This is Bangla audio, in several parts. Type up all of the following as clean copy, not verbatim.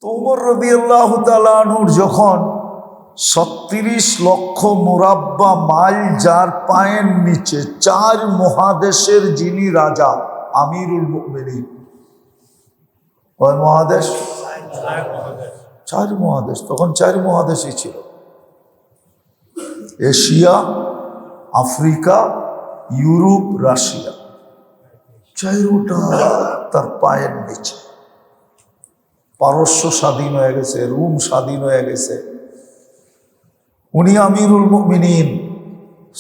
তো উমর রাদিয়াল্লাহু তাআলা আনহুর যখন ৩৬ লক্ষ মুরাব্বা মাইল যার পায়ের নিচে ৪ মহাদেশের যিনি রাজা আমিরুল মুমিনিন, কয় মহাদেশ? ৪ মহাদেশ। তখন ৪ মহাদেশই ছিল, এশিয়া, আফ্রিকা, ইউরোপ, রাশিয়া, ৪টা তার পায়ের নিচে। পারস্য স্বাধীন হয়ে গেছে, রোম স্বাধীন হয়ে গেছে। উনি আমিরুল মুমিনিন।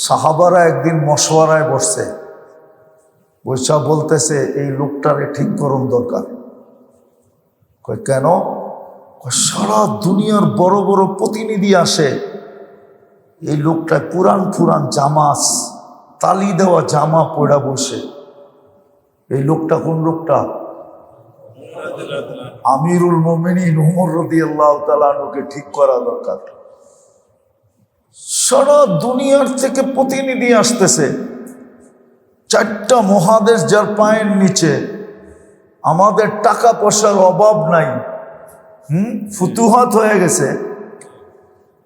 সাহাবারা একদিন মশওয়ারায় বসছে, বৈশা বলতেছে এই লোকটারে ঠিক করুন দরকার। কয় কেন? সারা দুনিয়ার বড় বড় প্রতিনিধি আসে, এই লোকটায় পুরান পুরান জামাস তালি দেওয়া জামা পড়া বসে। এই লোকটা কোন লোকটা? আমিরুল মুমিনিন উমর রাদিয়াল্লাহু তাআলা আনহুকে ঠিক করা দরকার। সারা দুনিয়ার থেকে প্রতিনিধি আসতেছে, 4টা মহাদেশ যার পায়ের নিচে। আমাদের টাকা পয়সার অভাব নাই, ফুতুহাত হয়ে গেছে,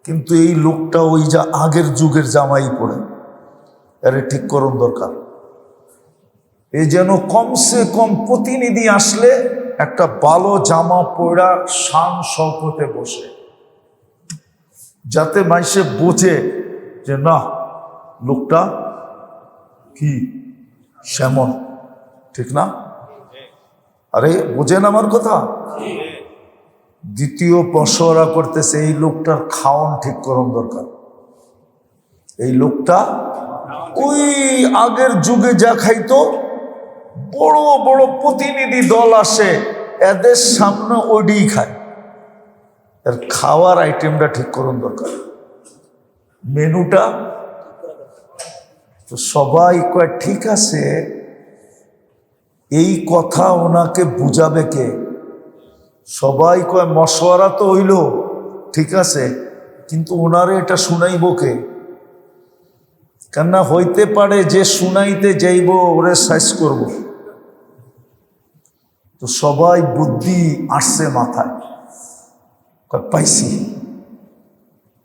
কিন্তু এই লোকটা ওই যা আগের যুগের জামাই পড়ে। আরে ঠিক করুন দরকার। এই যেন কমসে কম প্রতিনিধি আসলে একটা ভালো জামা পরা শান শওকতে বসে, যাতে মাইসে বোঝে যে না লোকটা কি সেমন, ঠিক না? আরে বোঝেন আমার কথা? দ্বিতীয় মশওয়ারা করতেছে এই লোকটার খাওয়ান ঠিক করুন দরকার। এই লোকটা ওই আগের যুগে যা খাইতো, বড় বড় প্রতিনিধি দল আসে, এদের সামনে ওডি খায়। এর খাওয়ার আইটেমটা ঠিক করুন দরকার, মেনুটা। তো সবাই কয় ঠিক আছে, এই কথা ওনাকে বুঝাবে কে? সবাই কয় মশওয়ারা তো হইল ঠিক আছে, কিন্তু ওনারে এটা শুনাইব কে? কেননা হইতে পারে যে শুনাইতে যাইব ওরে সাইজ করব। তো সবাই বুদ্ধি আসছে মাথায়, পাইছি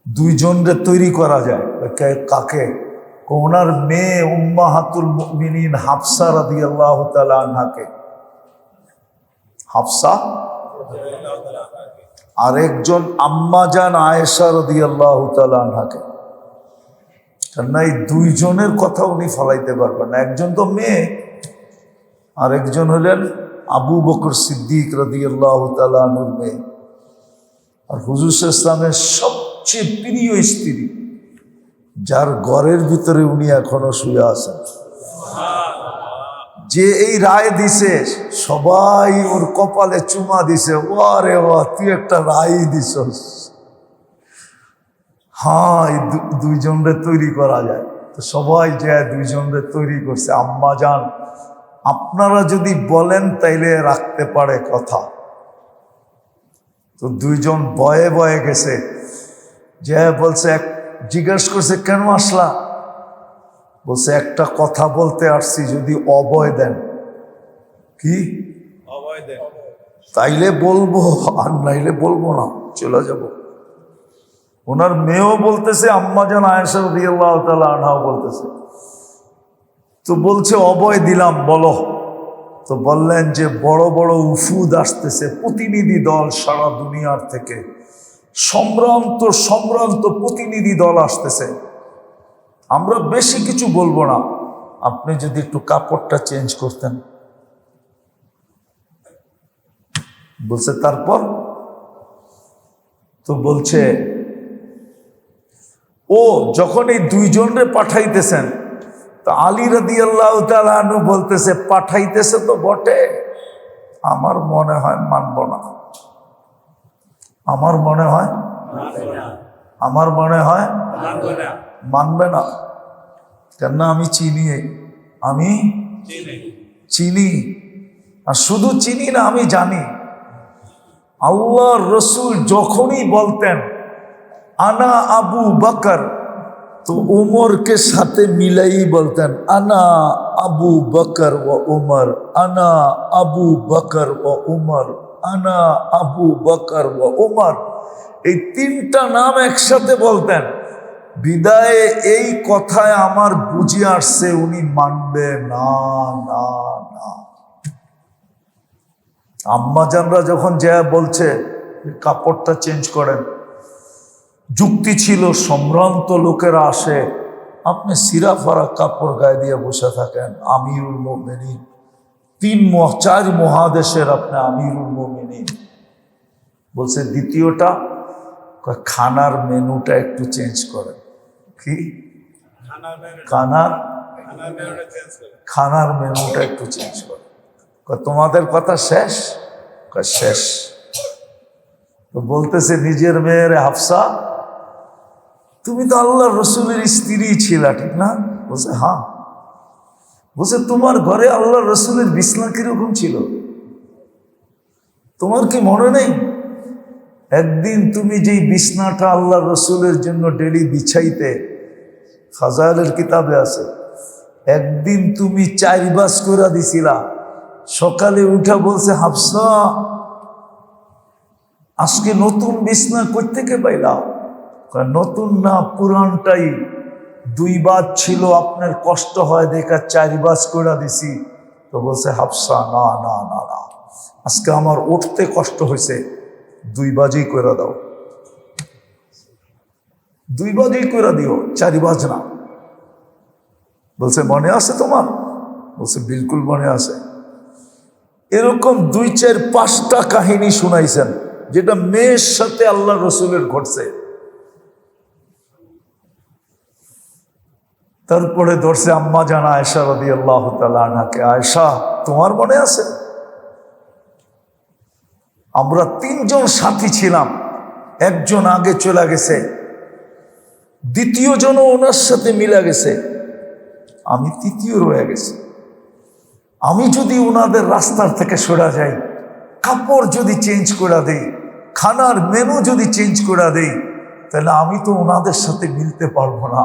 2 জনরে তৈরি করা যায়। কাকে? ওনার মেয়ে উম্মাহাতুল মুমিনিন হাফসা রাদিয়াল্লাহু তাআলা আনহাকে। হাফসা, আরেকজন আম্মাজান আয়েশা রাদিয়াল্লাহু তাআলা আনহাকে। কেননা এই 2 জনের কথা উনি ফলাইতে পারবেন না। একজন তো মেয়ে, আরেকজন হলেন আবু বকর সিদ্দিক রাদিয়াল্লাহু তাআলা আনহুর মেয়ে, আর হুজুর ইসলামের সবচেয়ে প্রিয় স্ত্রী, যার ঘরের ভিতরে উনি এখনো শুয়ে আছেন। যে এই রায় দিছে, সবাই ওর কপালে চুমা দিছে, ওরে ও তুই একটা রায় দিছস। হ্যাঁ, এই 2 জনরে তৈরি করা যায়। তো সবাই যায় 2 জনরে তৈরি করছে। আম্মা যান আপনারা যদি বলেন তাইলে রাখতে পারে কথা। তো 2 জন ভয়ে ভয়ে গেছে, যে বলছে, জিজ্ঞেস করছে কেন আসলা? বলছে একটা কথা বলতে আসছি, যদি অভয় দেন। কি অভয় দেন? তাইলে বলবো, আর নাইলে বলবো না, চলে যাব। ওনার মেয়েও বলতেছে, আম্মাজান আয়েশা রাদিয়াল্লাহু তাআলা আনহাও বলতেছে। তো বলছে অভয় দিলাম, বলো। তো বললেন যে বড় বড় উফুদ আসতেছে, প্রতিনিধি দল সারা দুনিয়ার থেকে, সম্ভ্রান্ত সম্ভ্রান্ত প্রতিনিধি দল আসতেছে। আমরা বেশি কিছু বলবো না, আপনি যদি একটু কাপড়টা চেঞ্জ করতেন। বলছে তারপর? তো বলছে ও যখন এই 2 জনরে পাঠাইতেছেন, তা আলী রাদিয়াল্লাহু তাআলা আনহু বলতেছে পাঠাইতেছে তো বটে, আমার মনে হয় মানব না। আমার মনে হয় মানবে না। কেননা আমি চিনি, আমি চিনি, আর শুধু চিনি না, আমি জানি। আল্লাহর রসুল যখনই বলতেন আনা আবু বকর, তো উমরকে সাথে মিলাই বলতেন আনা আবু বকর ও উমর, আনা আবু বকর ও উমর, আনা আবু বকর ওয়া ওমর, এই তিনটা নাম একসাথে বলতেন। বিদায়ে এই কথায় আমার বুঝে আসছে উনি মানবে না না না। আম্মাজানরা যখন যা বলছে কাপড়টা চেঞ্জ করেন, যুক্তি ছিল সম্ভ্রান্ত লোকেরা আসে, আপনি সিরা ফারা কাপড় গায়ে দিয়ে বসে থাকেন, আমিরুল মুমিনিন, চার মহাদেশের আপনি আমিরুল মুমিনিন। বলছে দ্বিতীয়টা, খানার মেনুটা একটু চেঞ্জ করেন। কি খানার মেনুটা একটু চেঞ্জ করেন। তোমাদের কথা শেষ? শেষ। তো বলতেছে নিজের মেয়ের হাফসা, তুমি তো আল্লাহ রসুলের স্ত্রী ছিলা, ঠিক না? বলছে হ্যাঁ। বলছে তোমার ঘরে আল্লাহ রসুলের বিছনা কিরকম ছিল তোমার কি মনে নেই? একদিন তুমি যেই বিছনাটা আল্লাহ রসুলের জন্য ডেলি বিছাইতে, ফাজাইলের কিতাবে আছে, একদিন তুমি 4 বাস করে দিছিলা। সকালে উঠা বলছে হাফসা, আজকে নতুন বিছনা কই থেকে পাইলা? নতুন না, পুরানটাই 2 বাস ছিল, আপনার কষ্ট হয় দেখা 4 বাস করে দিছি। তো বলছে হাফসা, না না না না, আজকে আমার উঠতে কষ্ট হয়েছে, 2 বাজই করে দাও, 2 বাজই করে দিও, 4 বাজ না। বলছে মনে আছে তোমার? বলছে বিলকুল মনে আছে। এরকম 2, 4, 5টা কাহিনী শুনাইছেন যেটা মেয়ের সাথে আল্লাহ রসুলের ঘটছে। তারপরে ধরছে আম্মা জান আয়েশা রাদিয়াল্লাহু তাআলা আনহাকে, আয়েশা তোমার মনে আছে আমরা 3 জন সাথী ছিলাম, একজন আগে চলে গেছে, 2য় জনও ওনার সাথে মিলে গেছে, আমি 3য় রয়ে গেছি। আমি যদি ওনাদের রাস্তার থেকে সরে যাই, কাপড় যদি চেঞ্জ করে দেই, খানার মেনু যদি চেঞ্জ করে দেই, তাহলে আমি তো ওনাদের সাথে মিলতে পারবো না।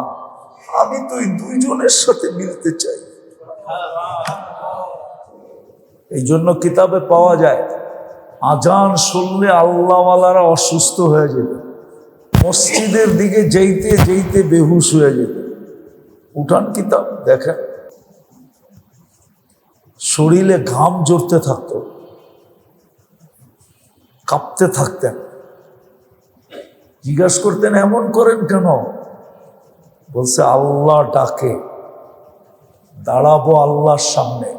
আমি তো এই 2 জনের সাথে মিলতে চাই। এই জন্য কিতাবে পাওয়া যায় আজান শুনলে আল্লাহওয়ালারা অসুস্থ হয়ে যেত, মসজিদের দিকে যেতে যেতে বেহুশ হয়ে যেত। উঠান কিতাব দেখেন, শরীরে ঘাম জড়তে থাকতো, কাঁপতে থাকতেন। জিজ্ঞাসা করতেন এমন করেন কেন? বলছে আল্লাহ ডাকে, দাঁড়াবো আল্লাহর সামনে,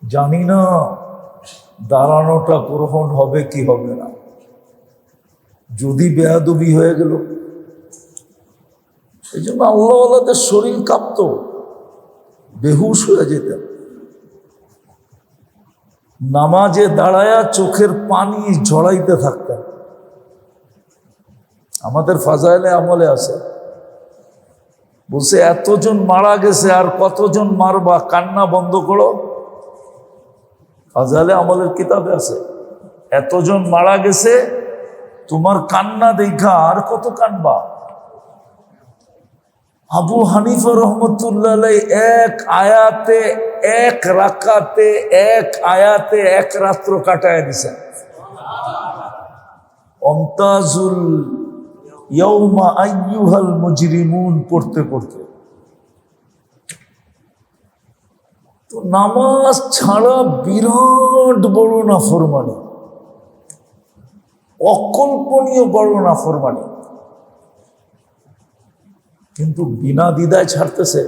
জানি না দাঁড়ানোটা গ্রহণ হবে কি হবে না, যদি বেয়াদবি হয়ে গেল। এই জন্য আল্লাহওয়ালাদের শরীর কাঁপতো, বেহুশ হয়ে যেতেন। নামাজে দাঁড়ায়া চোখের পানি ঝরাইতে থাকতেন। আমাদের ফাজাইলে আমলে আছে, বলছে এতজন মারা গেছে আর কতজন মারবা, কান্না বন্ধ করো। ফাজাইলে আমলের কিতাবে আছে, এতজন মারা গেছে, তোমার কান্না দেখা আর কত কানবা। আবু হানিফা রহমতুল্লাহ আলাইহি 1 আয়াতে 1 রাকাতে 1 আয়াতে 1 রাত্র কাটায় দিছেন। অমতাজুল ইয়াউমা আইয়ুহাল মুজরিমুন পড়তে পড়তে। তো নামাজ ছাড়া বিরাট বড় নাফরমানি, অকল্পনীয় বড় নাফরমানি, কিন্তু বিনা দ্বিধায় ছাড়তেছে।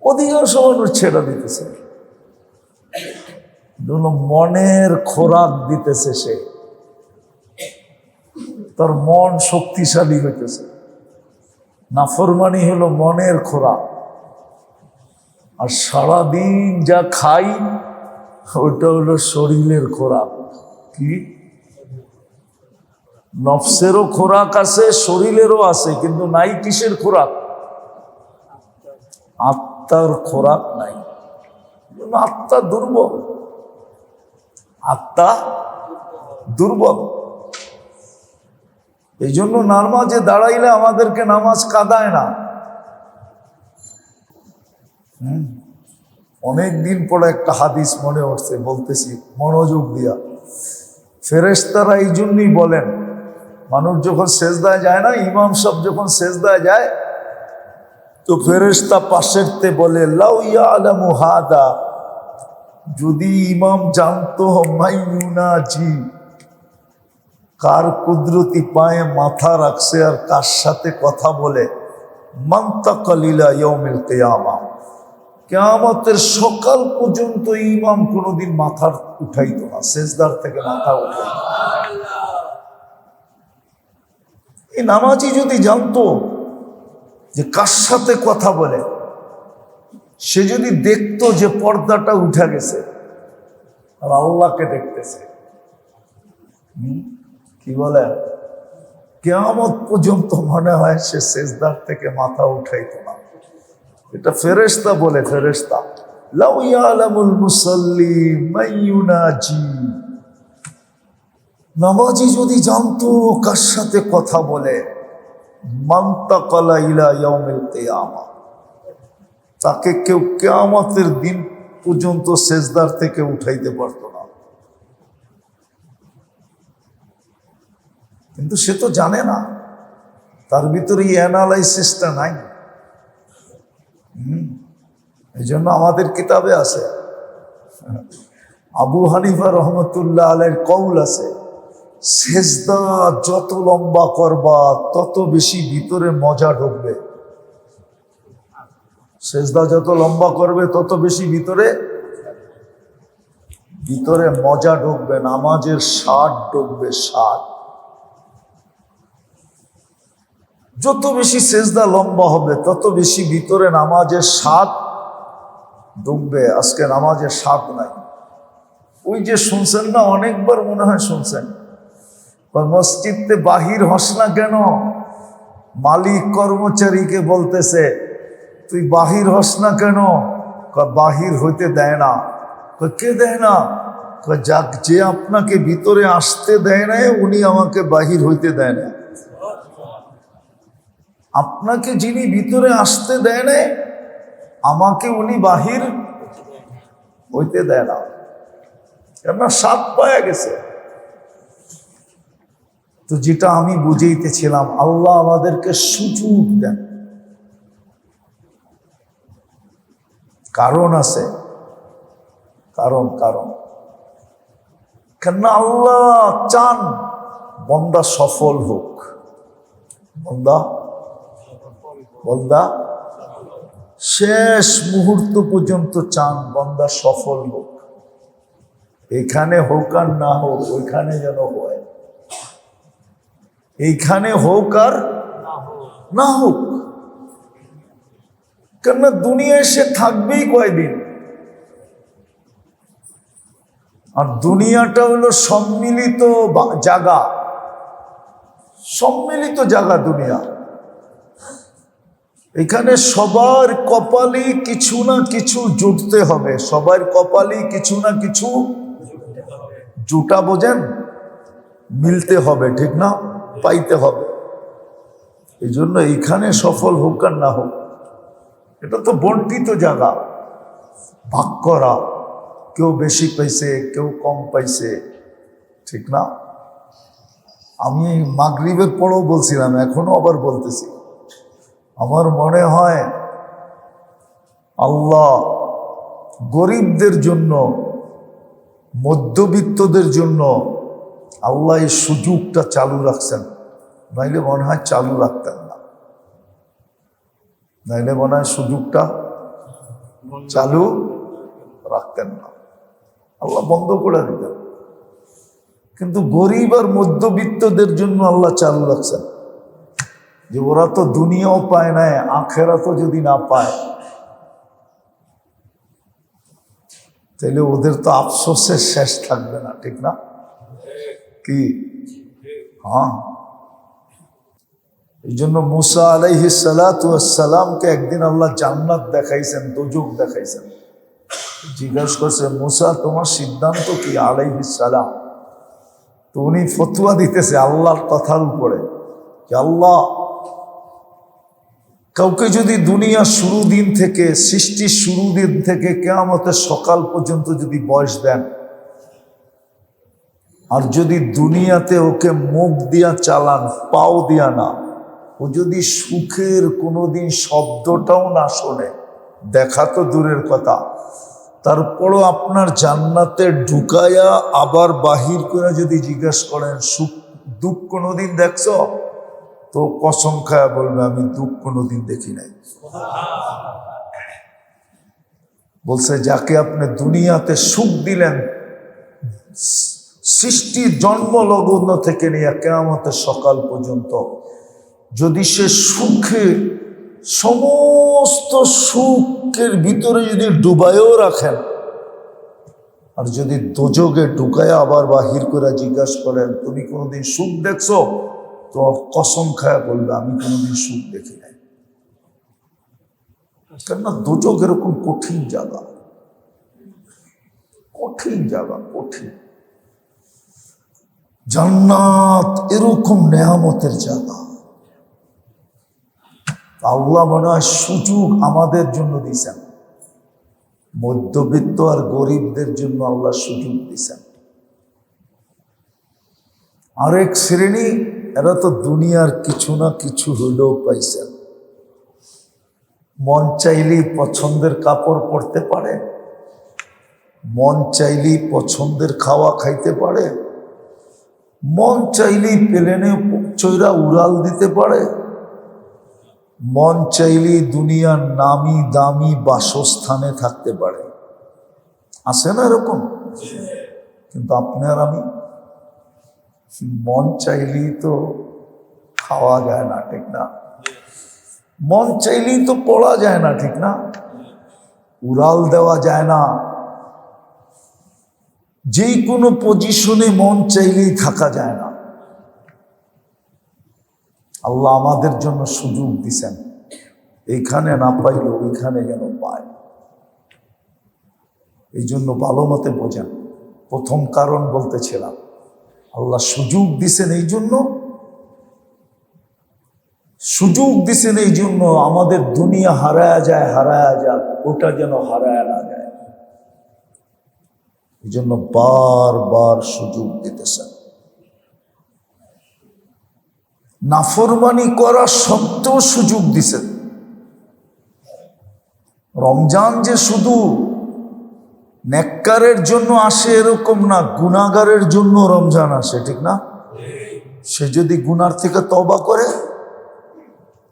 অধিকাংশ মানুষ ছেড়ে দিতেছে, মনের খোরাক দিতেছে, সে তার মন শক্তিশালী হইতেছে। নাফরমানি হলো মনের খোরাক, আর সারাদিন যা খাই ওটা হলো শরীরের খোরাক। কি? নফসেরও খোরাক আছে, শরীরেরও আছে, কিন্তু নাই কিসের খোরাক? আত্মার খোরাক নাই। আত্মা দুর্বল, আত্মা দুর্বল। এই জন্য নামাজে দাঁড়াইলে আমাদেরকে নামাজ কাঁদায় না। অনেক দিন পরে একটা হাদিস মনে উঠছে, বলতেছি মনোযোগ দিয়া। ফেরেশতারা এই জন্যই বলেন, মানুষ যখন সেজদায় যায় না, ইমাম সাহেব যখন সেজদায় যায়, তো ফেরেশতা পাশেরতে বলে লাউ ইয়ালামু হাদা, যদি ইমাম জানতো মাইয়ুনাজি, কার কুদরতি পায়ে মাথা রাখছে আর কার সাথে কথা বলে, মান্তাকালিলা ইয়াউমিল কিয়ামা, কিয়ামতের সকাল পর্যন্ত ইমাম কোনোদিন মাথা উঠাইতো না, সেজদার থেকে মাথা উঠাইতো না। এই নামাজি যদি জানতো যে কার সাথে কথা বলে, সে যদি দেখতো যে পর্দাটা উঠে গেছে আর আল্লাহকে দেখতেছে, কি বলে, কিয়ামত পর্যন্ত মনে হয় সে সেজদার থেকে মাথা উঠাইতো না। এটা ফেরেশতা বলে, ফেরেশতা লাউ ইয়ালামুল মুসাল্লি মাইয়ুনাজি, নামাজি যদি জানতো কার সাথে কথা বলে, মান্তাকালা ইলা ইয়াউমিল কিয়ামা, তাকে কেউ কিয়ামতের দিন পর্যন্ত সেজদার থেকে উঠাইতে পারতো না। কিন্তু সে তো জানে না, তার ভিতরে এই অ্যানালাইসিসটা নাই। এই জন্য আমাদের কিতাবে আছে, আবু হানিফা রহমতুল্লাহ আলাইহির কওল আছে, সেজদা যত লম্বা করবা তত বেশি ভিতরে মজা ঢুকবে। সেজদা যত লম্বা করবে তত বেশি ভিতরে মজা ঢুকবে, নামাজের স্বাদ ঢুকবে, স্বাদ। যত বেশি সেজদা লম্বা হবে তত বেশি ভিতরে নামাজের স্বাদ ঢুকবে। আজকে নামাজের স্বাদ নাই। ওই যে শুনছেন না, অনেকবার মনে হয় শুনছেন, মসজিদে বাহির হস না কেন, মালিক কর্মচারীকে বলতেছে তুই বাহির হস না কেন, বাহির হইতে দেয় না। কে দেয় না? যাক, যে আপনাকে ভিতরে আসতে দেয় না উনি আমাকে বাহির হইতে দেয় না। আপনাকে যিনি ভিতরে আসতে দেয় না, আমাকে উনি বাহির হইতে দেয় না, কেননা স্বাদ পাওয়া গেছে। তো যেটা আমি বুঝাইতেছিলাম, আল্লাহ আমাদেরকে সুযোগ দেন, কারণ আছে, কারণ কেননা আল্লাহ চান বন্দা সফল হোক, বন্দা শেষ মুহূর্ত পর্যন্ত চান বন্দা সফল হোক। এখানে হোক আর না হোক, ওইখানে যেন হয়, এইখানে হোক আর না হোক। কেননা দুনিয়ায় সে থাকবেই কয়দিন, আর দুনিয়াটা হলো সম্মিলিত জায়গা দুনিয়া। এখানে সবার কপালে কিছু না কিছু জুটতে হবে, সবার কপালে কিছু না কিছু জুটা, বোঝেন, মিলতে হবে, ঠিক না, পাইতে হবে। এই জন্য এইখানে সফল হোক আর না হোক, এটা তো বন্টিত জায়গা, ভাগ করা, কেউ বেশি পাইছে কেউ কম পাইছে, ঠিক না। আমি মাগরিবের পরেও বলছিলাম, এখনো আবার বলতেছি, আমার মনে হয় আল্লাহ গরিবদের জন্য, মধ্যবিত্তদের জন্য আল্লাহ এই সুযোগটা চালু রাখছেন, নাইলে মনে হয় চালু রাখতেন না, নাইলে মনে হয় সুযোগটা চালু রাখতেন না, আল্লাহ বন্ধ করে দিতেন। কিন্তু গরিব আর মধ্যবিত্তদের জন্য আল্লাহ চালু রাখছেন, যে ওরা তো দুনিয়াও পায় না, আখেরাতও যদি না পায়, তাহলে ওদের তো আফসোসের শেষ থাকবে না, ঠিক না? কি? হ্যাঁ, এই জন্য মুসা আলাইহিস সালাতু ওয়াস সালামকে একদিন আল্লাহ জান্নাত দেখাইছেন, দোজখ দেখাইছেন। জিজ্ঞাসা করছে, মুসা তোমার সিদ্ধান্ত কি? আলাইহিস সালাম, তো উনি ফতোয়া দিতেছে আল্লাহর কথার উপরে, যে আল্লাহ কাউকে যদি দুনিয়া শুরু দিন থেকে, সৃষ্টির শুরু দিন থেকে কিয়ামতের সকাল পর্যন্ত যদি বয়স দেন, আর যদি দুনিয়াতে ওকে মুখ দিয়া চালান, পাও দিয়া না, ও যদি সুখের কোনোদিন শব্দটাও না শোনে, দেখা তো দূরের কথা, তারপরও আপনার জান্নাতে ঢুকায়া আবার বাহির করে যদি জিজ্ঞেস করেন সুখ দুঃখ কোনোদিন দেখছো, তো কসম খায়া বলবে আমি দুঃখ কোনোদিন দেখি নাই। বলছে যাকে আপনি দুনিয়াতে সুখ দিলেন, সৃষ্টির জন্ম লগ্ন থেকে নিয়ে কিয়ামতের সকাল পর্যন্ত, যদি সে সুখে সমস্ত সুখের ভিতরে যদি ডুবাইও রাখেন, আর যদি দোজগে ঢুকায় আবার বাহির করে জিজ্ঞাসা করেন তুমি কোনোদিন সুখ দেখছো, তো কসম খায়া বলবে আমি কোনোদিন সুখ দেখি নাই। কেননা দোজগ এরকম কঠিন জায়গা, কঠিন জায়গা, কঠিন। জান্নাত এরকম নেয়ামতের জায়গা। আল্লাহ মনে হয় সুযোগ আমাদের জন্য দিয়েছেন, মধ্যবিত্ত আর গরিবদের জন্য আল্লাহ সুযোগ দিয়েছেন। আরেক শ্রেণী, এরা তো দুনিয়ার কিছু না কিছু হইলেও পাইছেন। মন চাইলেই পছন্দের কাপড় পরতে পারে, মন চাইলেই পছন্দের খাওয়া খাইতে পারে, মন চাইলেই প্লেনে চৈরা উড়াল দিতে পারে, মন চাইলেই দুনিয়ার নামি দামি বাসস্থানে থাকতে পারে। আছে না এরকম? কিন্তু আপনি আর আমি মন চাইলেই তো খাওয়া যায় না, ঠিক না? মন চাইলেই তো পড়া যায় না, ঠিক না? উড়াল দেওয়া যায় না, যেই কোনো পজিশনে মন চাইলেই থাকা যায় না। আল্লাহ আমাদের জন্য সুযোগ দিছেন, এইখানে না পাইলেও ওইখানে যেন পায়। এই জন্য ভালো মতে বোঝেন। প্রথম কারণ বলতেছিলাম, আল্লাহ সুযোগ দিছেন এই জন্য, সুযোগ দিছেন এই জন্য আমাদের দুনিয়া হারায়া যায়, হারায়া যাক, ওটা যেন হারায়া না যায়। এই জন্য বারবার সুযোগ দিতেছেন। নাফরমানি করা সত্ত্বেও সুযোগ দিছেন। রমজান যে শুধু নেককারের জন্য আসে এরকম না, গুনাহগারের জন্য রমজান আসে, ঠিক না? সে যদি গুনার থেকে তওবা করে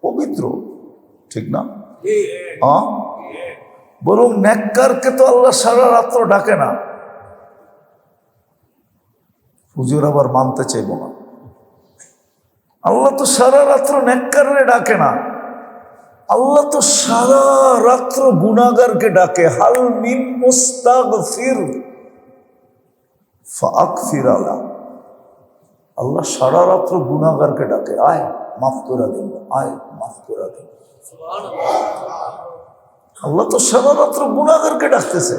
পবিত্র, ঠিক না? বরং নেককারকে তো আল্লাহ সারা রাত্র ডাকে না। হুজুর আবার মানতে চাইব না, আল্লাহ তো সারা রাত্র নেককারে ডাকে না, আল্লাহ তো সারা রাত্র গুনাহগারকে ডাকে। হাল মিন মুস্তাগফির ফাগফির আলা। আল্লাহ সারা রাত্র গুনাহগারকে ডাকে, আয় মাফ করে দিন, আয় মাফ করে দিন। আল্লাহ তো সারা রাত্র গুনাহগারকে ডাকতেছে,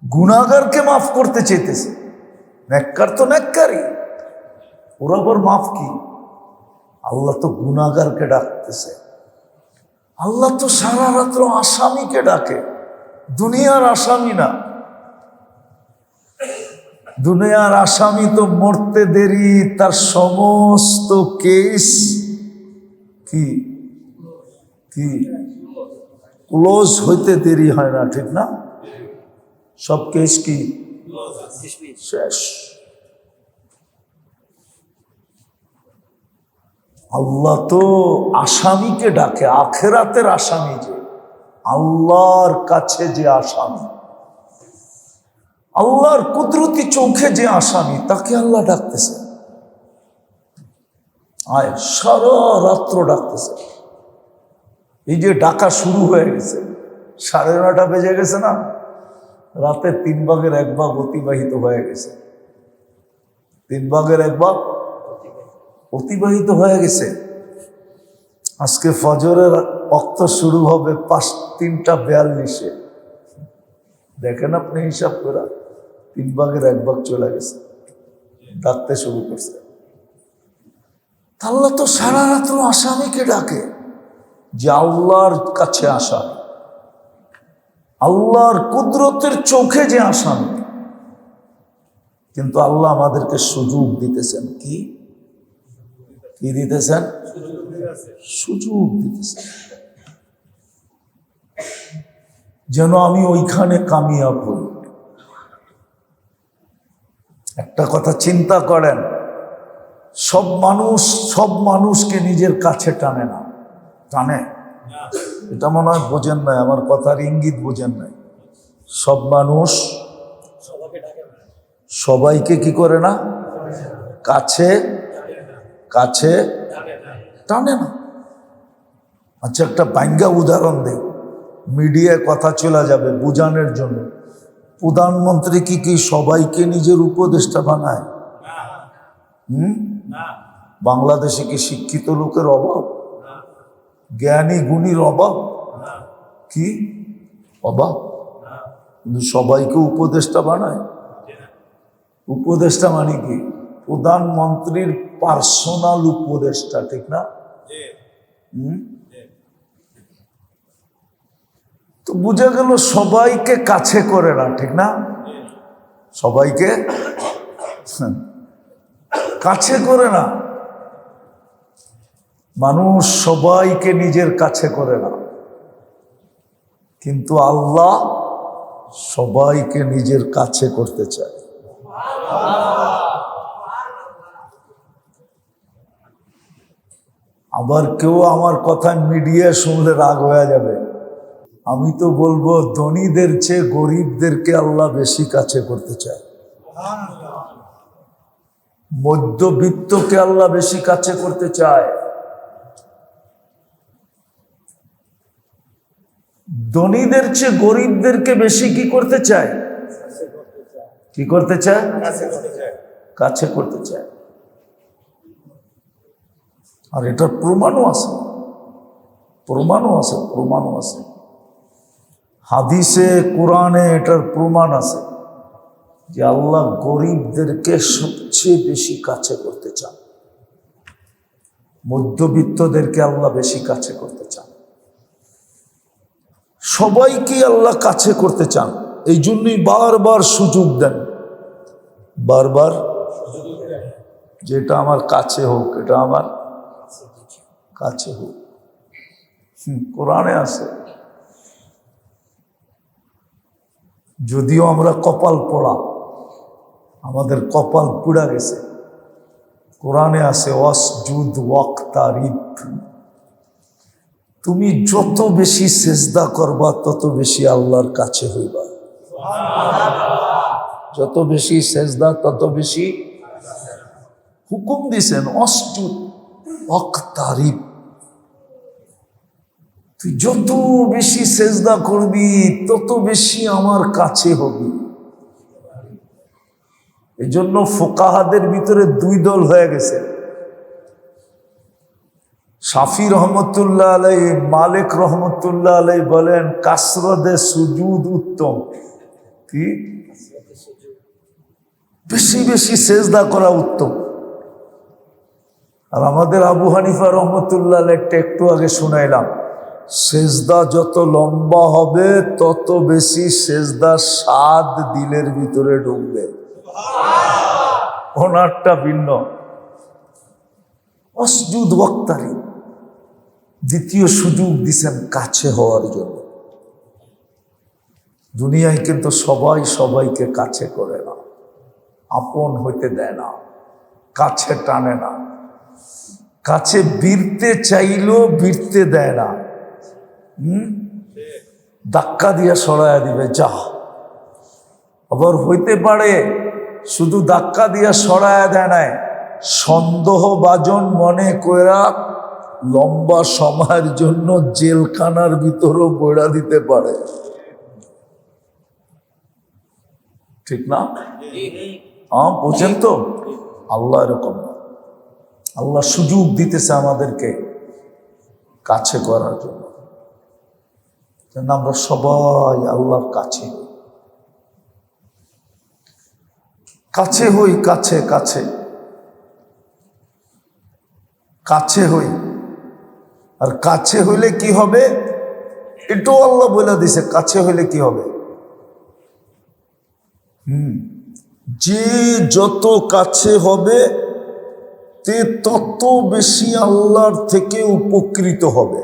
গুনাহগারকে মাফ করতে চাইতেছে। নেককার তো নেককারই, ওরা আবার মাফ কি? আল্লাহ তো গুনাহগারকে ডাকতেছে। আল্লাহ তো সারা রাত্র আসামিকে ডাকে, দুনিয়ার আসামি না। দুনিয়ার আসামি তো মরতে দেরি, তার সমস্ত কেস কি কি ক্লোজ হইতে দেরি হয় না, ঠিক না? সব কেস কি শেষ। আল্লাহ তো আসামিকে ডাকে, আখেরাতের আসামি, যে আল্লাহর কাছে যে আসামি, আল্লাহর কুদরতি চোখে যে আসামি, তাকে আল্লাহ ডাকতেছে। আয় সারা রাত্র ডাকতেছে। এই যে ডাকা শুরু হয়ে গেছে, 9:30 বেজে গেছে না, রাতে 1/3 অতিবাহিত হয়ে গেছে। 1/3 অতিবাহিত হয়ে গেছে। আজকে ফজরের ওয়াক্ত শুরু হবে 3:42। দেখেন আপনি হিসাব করে, 1/3 চলে গেছে, ডাকতে শুরু করছে। আল্লাহ তো সারা রাত্র আসামিকে ডাকে। যে আল্লাহর কাছে আসার, আল্লাহর কুদরতের চোখে যে আসান। কিন্তু আল্লাহ আমাদেরকে সুযোগ দিতেছেন। কি কি দিতেছেন? সুযোগ দিতেছেন যেন আমি ওইখানে কামিয়াব হই। একটা কথা চিন্তা করেন, সব মানুষকে নিজের কাছে টানে না। টানে? এটা মনে হয় বোঝেন নাই, আমার কথার ইঙ্গিত বোঝেন নাই। সব মানুষ সবাইকে কি করে না? কাছে কাছে টানে না। আচ্ছা, একটা বাঙ্গা উদাহরণ দেই, মিডিয়ায় কথা চলে যাবে বোঝানোর জন্য। প্রধানমন্ত্রী কি সবাইকে নিজের উপদেষ্টা বানায়? বাংলাদেশে কি শিক্ষিত লোকের অভাব? জ্ঞানী গুণীর অভাব? কি অভাব? কিন্তু সবাইকে উপদেষ্টা বানায়। উপদেষ্টা মানে কি? প্রধানমন্ত্রীর পার্সোনাল উপদেষ্টা, ঠিক না? তো বোঝা গেল সবাইকে কাছে করে না, ঠিক না? সবাইকে কাছে করে না। মানুষ সবাইকে নিজের কাছে করে না, কিন্তু আল্লাহ সবাইকে নিজের কাছে করতে চায়। আবার কেউ আমার কথা মিডিয়া শুনলে রাগ হয়ে যাবে। আমি তো বলবো ধনীদের চেয়ে গরিবদেরকে আল্লাহ বেশি কাছে করতে চায়। মধ্যবিত্তকে আল্লাহ বেশি কাছে করতে চায়। ধনীদের চেয়ে গরিবদেরকে বেশি কি করতে চায়? কি করতে চায়? কাছে করতে চায়। আর এটার প্রমাণও আছে, প্রমাণও আছে, প্রমাণও আছে। হাদিসে কোরআনে এটার প্রমাণ আছে যে আল্লাহ গরিবদেরকে সবচেয়ে বেশি কাছে করতে চান, মধ্যবিত্তদেরকে আল্লাহ বেশি কাছে করতে চান। সবাইকে আল্লাহ কাছে করতে চান, এই জন্যই বারবার সুযোগ দেন, বারবার যেটা আমার কাছে হোক, এটা আমার কাছে হোক। কোরআনে আছে। যদিও আমরা কপাল পোড়া, আমাদের কপাল পুড়া গেছে, কোরআনে আছে ওয়াসজুদ ওয়াক্তারিব, তুমি যত বেশি সেজদা করবা তত বেশি আল্লাহর কাছে হইবা। যত বেশি সেজদা তত বেশি হুকুম দিছেন ওয়াসজুদ ওয়াক্তারিব। তুই যত বেশি সেজদা করবি তত বেশি আমার কাছে হবি। এই জন্য ফুকাহাদের ভিতরে দুই দল হয়ে গেছে। শাফি রহমতুল্লাহ আলাই, মালিক রহমতুল্লাহ আলাই বলেন কাসরতে সুজুদ উত্তম। কি? বেশি বেশি সেজদা করা উত্তম। আর আমাদের আবু হানিফা রহমতুল্লাহ আলাইটা একটু আগে শুনাইলাম, সেজদা যত লম্বা হবে তত বেশি সেজদার স্বাদ দিলের ভিতরে ঢুকবে। ওনারটা ভিন্ন। ওয়াসজুদ ওয়াক্তারিব, দ্বিতীয় সুযোগ দিছেন কাছে হওয়ার জন্য। দুনিয়ায় কিন্তু সবাই সবাইকে কাছে করে না, আপন হইতে দেয় না, কাছে টানে না, কাছে ভিড়তে চাইলেও ভিড়তে দেয় না। ধাক্কা দিয়া সরাইয়া দিবে, যা। আবার হইতে পারে শুধু ধাক্কা দিয়া সরাইয়া দেয় নাই, সন্দেহভাজন মনে কইরা লম্বা সময়ের জন্য জেলখানার ভিতরও বইড়া দিতে পারে, ঠিক না? বুঝেন তো? আল্লাহ এরকম না। আল্লাহ সুযোগ দিতেছে আমাদেরকে কাছে করার জন্য, যেন আমরা সবাই আল্লাহর কাছে কাছে হই, কাছে কাছে কাছে হই। আর কাছে হইলে কি হবে এটাও আল্লাহ বলে দিছে, কাছে হইলে কি হবে। যে যত কাছে হবে তে তত বেশি আল্লাহর থেকে উপকৃত হবে।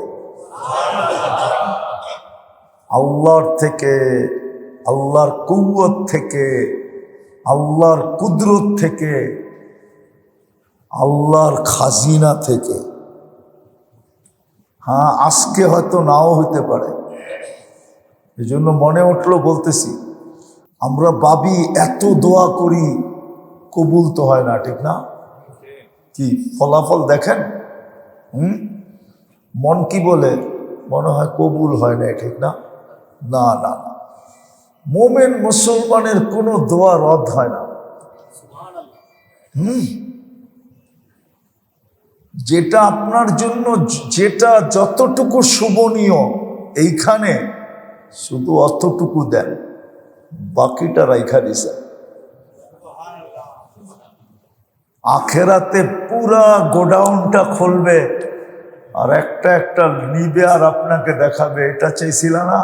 আল্লাহর থেকে, আল্লাহর কুওয়াত থেকে, আল্লাহর কুদরত থেকে, আল্লাহর খাজিনা থেকে। হ্যাঁ, আজকে হয়তো নাও হইতে পারে, এই জন্য মনে উঠলো বলতেছি। আমরা ভাবি এত দোয়া করি, কবুল তো হয় না, ঠিক না? কি ফলাফল দেখেন? মন কি বলে? মনে হয় কবুল হয় না, ঠিক না? না না না, মোমেন মুসলমানের কোনো দোয়া রদ হয় না। যেটা আপনার জন্য, যেটা যতটুকু শোভনীয় এইখানে শুধু অতটুকু দেন, বাকিটা রাইখা দিছেন। আখেরাতে পুরা গোডাউনটা খুলবে আর একটা একটা নিবে আর আপনাকে দেখাবে, এটা চাইছিল না,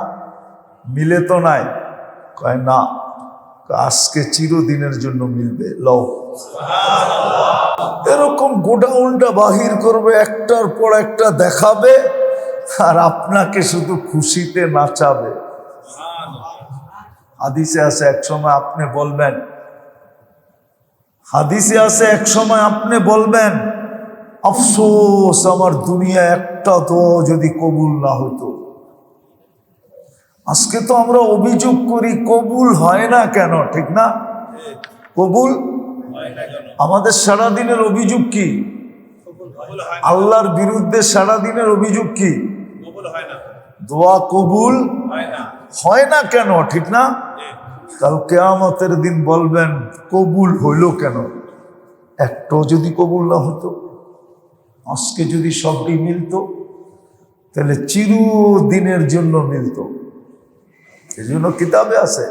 মিলে তো নাই। কয় না, আজকে চিরদিনের জন্য মিলবে, লও। এরকম গোডাউনটা বাহির করবে, একটার পর একটা দেখাবে আর আপনাকে শুধু খুশিতে নাচাবে। হাদিসে আছে এক সময় আপনি বলবেন, হাদিসে আছে এক সময় আপনি বলবেন, আফসোস আমার দুনিয়া একটা দোয়া যদি কবুল না হতো। আজকে তো আমরা অভিযোগ করি কবুল হয় না কেন, ঠিক না? কবুল আমাদের সারাদিনের অভিযোগ কি? আল্লাহর বিরুদ্ধে সারাদিনের অভিযোগ কি? দোয়া কবুল হয় না কেন, ঠিক না? কাল কিয়ামতের দিন বলবেন কবুল হইল কেন? একটাও যদি কবুল না হতো, আজকে যদি সবটি মিলতো, তাহলে চিরদিনের জন্য মিলতো। এই জন্য কিতাবে আছে,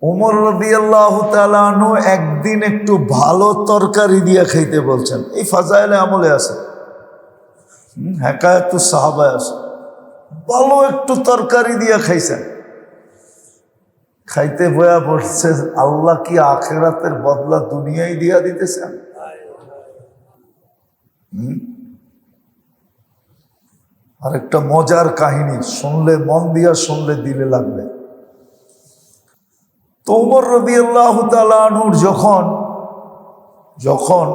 ওমর রাদিয়াল্লাহু তাআলা আনহু একদিন একটু ভালো তরকারি দিয়ে খাইতে বলছেন। এই ফাজাইলে আমলে আছে, হেকায়াতুস সাহাবায় আছে, ভালো একটু তরকারি দিয়ে খাইছেন। খাইতে বয়া বসছে, আল্লাহ কি আখিরাতের বদলা দুনিয়ায় দিয়া দিতেছেন? আর একটা মজার কাহিনী শুনলে, মন দিয়া শুনলে দিলে লাগবে। তো ওমর রাদিয়াল্লাহু তাআলা আনহুর যখন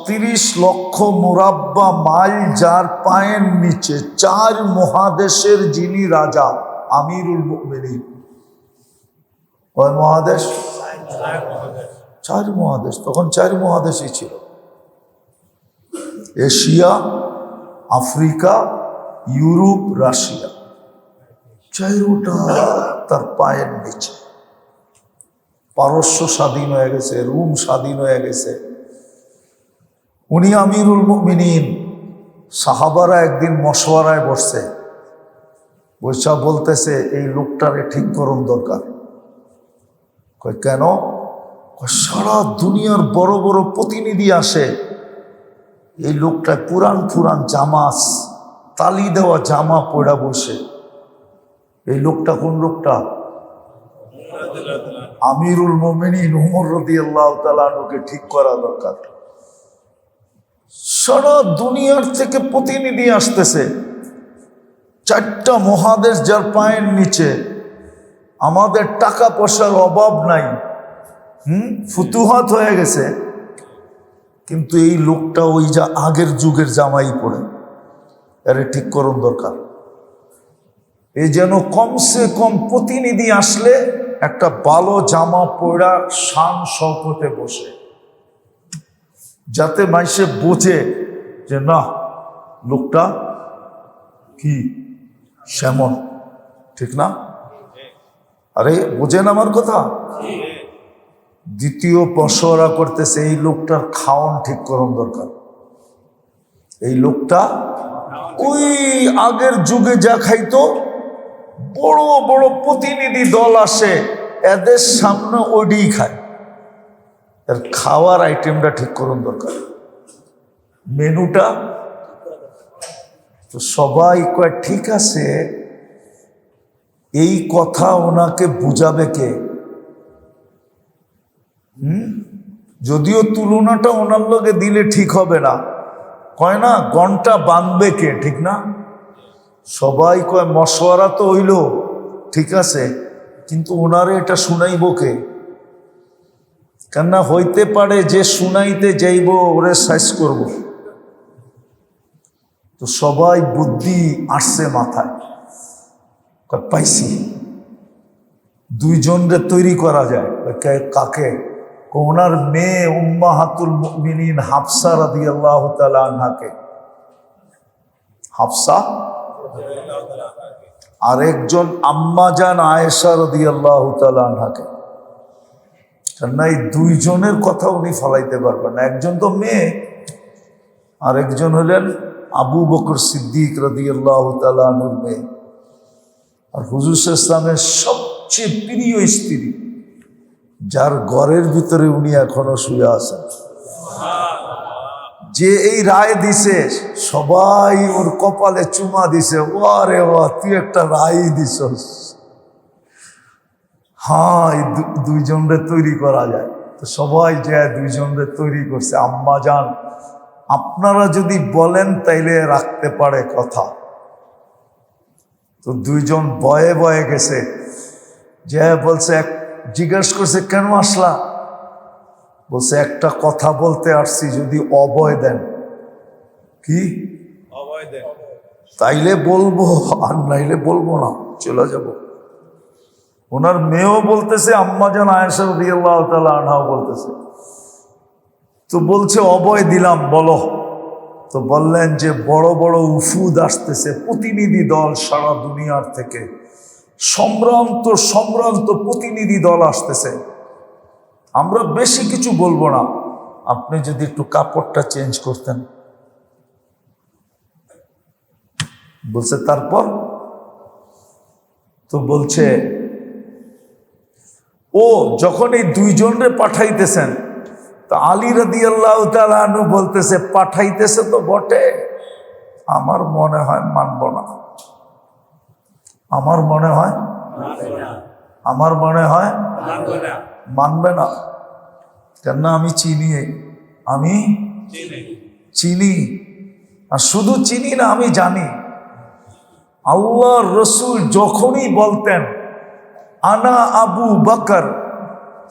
৩৬ লক্ষ মুরাব্বা মাইল যার পায়ের নিচে ৪ মহাদেশের যিনি রাজা, আমিরুল মুমিনিন। কয় মহাদেশ? ৪ মহাদেশ। তখন ৪ মহাদেশই ছিল, এশিয়া, আফ্রিকা, ইউরোপ, রাশিয়া। ৪টা তার পায়ের নিচে। পারস্য স্বাধীন হয়ে গেছে, রোম স্বাধীন হয়ে গেছে, উনি আমিরুল মুমিনিন। সাহাবারা একদিন মশওয়ারায় বসছে, বৈশা বলতেছে এই লোকটারে ঠিক করুন দরকার। কয় কেন? সারা দুনিয়ার বড় বড় প্রতিনিধি আসে, এই লোকটা পুরান পুরান জামাস, তালি দেওয়া জামা পড়া বসে। এই লোকটা কোন লোকটা? আমিরুল মুমিনিন ওমর রাদিয়াল্লাহু তাআলা আনহুকে ঠিক করা দরকার। সারা দুনিয়ার থেকে প্রতিনিধি আসতেছে, 4টা মহাদেশ যার পায়ের নিচে। আমাদের টাকা পয়সার অভাব নাই, ফুতুহাত হয়ে গেছে, কিন্তু এই লোকটা ওই যা আগের যুগের জামাই পড়ে। আরে ঠিক করুন দরকার। এই যেন কমসে কম প্রতিনিধি আসলে একটা ভালো জামা পরা শান শওকতে বসে, যাতে মাইসে বোঝে যে না লোকটা কি সেমন, ঠিক না? আরে বোঝেন আমার কথা? দ্বিতীয় মশওয়ারা করতেছে, এই লোকটার খাওয়ান ঠিক করুন দরকার। এই লোকটা ওই আগের যুগে যা খাইতো, বড় বড় প্রতিনিধি দল আসে, এদের সামনে ওডি খায়, এর খাওয়ার আইটেমটা ঠিক করুন দরকার। মেনুটা। তো সবাই কয় ঠিক আছে, এই কথা ওনাকে বুঝাবে কে? যদিও তুলনাটা ওনার লগে দিলে ঠিক হবে না, কয় না ঘন্টা বাঁধবে কে, ঠিক না? সবাই কয় মশওয়ারা তো হইল, ঠিক আছে, কিন্তু ওনারে এটা শুনাইব কে? কেননা হইতে পারে যে শুনাইতে যাইব ওরে সাইজ করব। তো সবাই বুদ্ধি আসছে মাথায়, পাইছি, দুইজনরে তৈরি করা যায়। কাকে? ওনার মেয়ে উম্মাহাতুল মুমিনিন হাফসা রাদিয়াল্লাহু তাআলা আনহাকে। হাফসা, আরেকজন আম্মাজান আয়েশা রাদিয়াল্লাহু তাআলা আনহাকে। কেননা এই দুইজনের কথা উনি ফলাইতে পারবেন না। একজন তো মেয়ে, আরেকজন হলেন আবু বকর সিদ্দিক রাদিয়াল্লাহু তাআলা আনহুর মেয়ে, আর হুজুর ইসলামের সবচেয়ে প্রিয় স্ত্রী, যার ঘরের ভিতরে উনি এখনো শুয়ে আছেন। যে এই রায় দিছে সবাই ওর কপালে চুমা দিছে, ওয়ারে ওয়া তুই একটা রায় দিছস। হ্যাঁ, এই দুইজনরে তৈরি করা যায়। তো সবাই যে দুইজনরে তৈরি করছে। আম্মা যান, আপনারা যদি বলেন তাইলে রাখতে পারে কথা। তো দুইজন বয়ে বয়ে গেছে, যে বলছে, জিজ্ঞেস করছে কেন আসলা? বলছে একটা কথা বলতে আসছি, যদি অভয় দেন। কি অভয় দেন? তাইলে বলবো, আর নাইলে বলবো না, চলে যাব। ওনার মেয়েও বলতেছে, আম্মাজান আয়েশা রাদিয়াল্লাহু তাআলা আনহাও বলতেছে। তো বলছে অভয় দিলাম, বলো। তো বললেন যে বড় বড় উফুদ আসতেছে, প্রতিনিধি দল সারা দুনিয়ার থেকে, সম্ভ্রান্ত সম্ভ্রান্ত প্রতিনিধি দল আসতেছে। আমরা বেশি কিছু বলবো না, আপনি যদি একটু কাপড়টা চেঞ্জ করতেন। বলছে তারপর? তো বলছে ও যখন এই দুইজনরে পাঠাইতেছেন, তো আলী রাদিয়াল্লাহু তাআলা আনহু বলতেছে, পাঠাইতেছে তো বটে, আমার মনে হয় মানব না। আমার মনে হয় মানবে না। কেন? আমি চিনি, আর শুধু চিনি না, আমি জানি। আল্লাহর রসুল যখনই বলতেন আনা আবু বকর,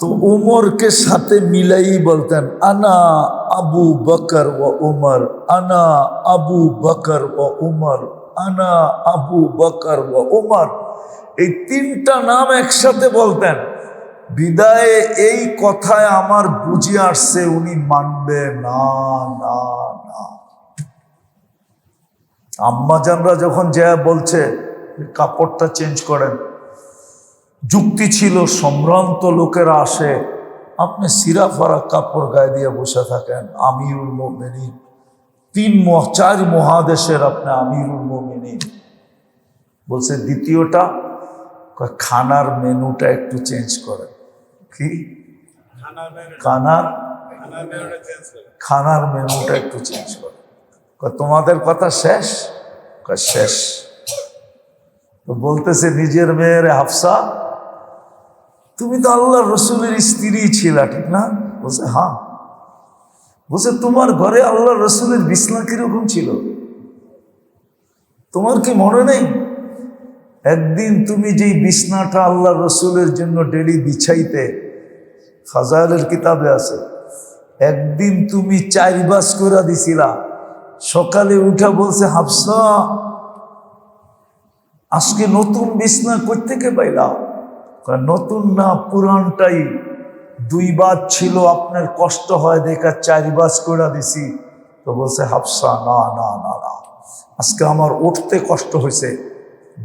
তো উমরকে সাথে মিলাই বলতেন আনা আবু বকর ও উমর, আনা আবু বকর ও উমর, আনা আবু বকর ও উমর। এই তিনটা নাম একসাথে বলতেন। বিদায়ে এই কথায় আমার বুঝে আসছে উনি মানবে না। না না, আম্মাজানরা যখন যা বলছে কাপড়টা চেঞ্জ করেন, যুক্তি ছিল, সম্ভ্রান্ত লোকেরা আসে, আপনি সিরা ফারা কাপড় গায়ে দিয়ে বসে থাকেন, আমিরুল মুমিনিন, 4 মহাদেশের আপনি আমিরুল মুমিনিন। বলছে দ্বিতীয়টা, খানার মেনুটা একটু চেঞ্জ করেন। কি খানার মেনুটা একটু চেঞ্জ করেন। তোমাদের কথা শেষ? শেষ। তো বলতেছে নিজের মেয়ের হাফসা, তুমি তো আল্লাহ রসুলের স্ত্রী ছিলা, ঠিক না? বলছে হ্যাঁ। বলছে তোমার ঘরে আল্লাহ রসুলের বিছনা কিরকম ছিল তোমার কি মনে নেই? একদিন তুমি যেই বিছনাটা আল্লাহ রসুলের জন্য ডেলি বিছাইতে, ফাজাইলের কিতাবে আছে, একদিন তুমি 4 বাস করে দিছিলা। সকালে উঠা বলছে হাফসা, আজকে নতুন বিছনা কই থেকে পাইলা? নতুন না, পুরানটাই 2 বাজ ছিল, আপনার কষ্ট হয় দেখা 4 বাজ করে দিছি। তো বলছে হাফসা, না না না না, আজকে আমার উঠতে কষ্ট হয়েছে,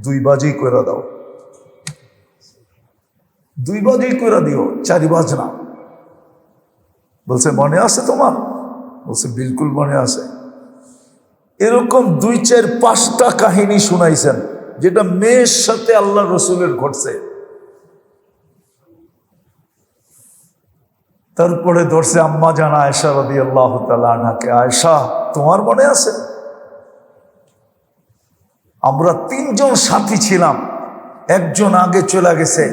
2 বাজই করে দাও, 2 বাজই করে দিও, 4 বাজ না। বলছে মনে আছে তোমার? বলছে বিলকুল মনে আছে। এরকম 2, 4, 5টা কাহিনী শুনাইছেন, যেটা মেয়ের সাথে আল্লাহ রসুলের ঘটছে। তারপরে ধরছে আম্মা জান আয়েশা রাদিয়াল্লাহু তাআলা আনহাকে, আয়েশা তোমার মনে আছে? আমরা 3 জন সাথী ছিলাম, একজন আগে চলে গেছে,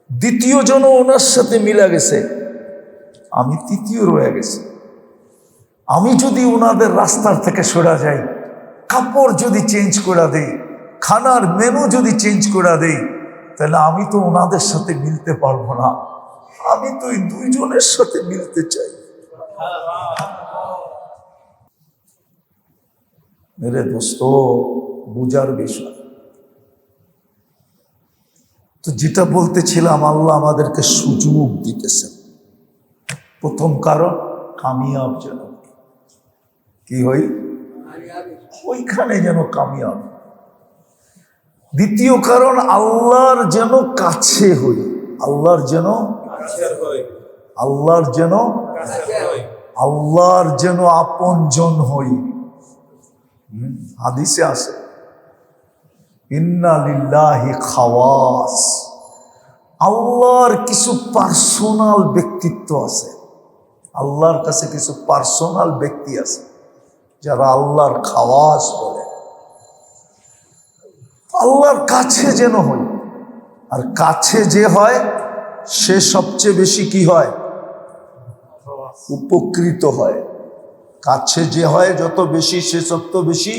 দ্বিতীয় জনও ওনার সাথে মিলে গেছে, আমি তৃতীয় রয়ে গেছি। আমি যদি ওনাদের রাস্তার থেকে সরে যাই, কাপড় যদি চেঞ্জ করে দেই, খানার মেনু যদি চেঞ্জ করে দেই, তাহলে আমি তো ওনাদের সাথে মিলতে পারবো না। আমি তো এই 2 জনের সাথে মিলতে চাই। মেরে দোস্ত, বুঝার বিষয়। তো যেটা বলতেছিলাম, আল্লাহ আমাদেরকে সুযোগ দিতেছেন। প্রথম কারণ, কামিয়াব যেন কি হই, ওইখানে যেন কামিয়াব। দ্বিতীয় কারণ, আল্লাহর যেন কাছে হই, আল্লাহর যেন আল্লাহর যেন আপনজন হই। হাদিসে আছে, ইন্না লিল্লাহি খাওয়াস, আল্লাহর কিছু পার্সোনাল ব্যক্তিত্ব আছে, আল্লাহর কাছে কিছু পার্সোনাল ব্যক্তি আছে যারা আল্লাহর খাওয়াস বলে। আল্লাহর কাছে যেন হই, আর কাছে যে হয় সে সবচেয়ে বেশি কি হয়, উপকৃত হয়। কাছে যে হয় যত বেশি, সে তত বেশি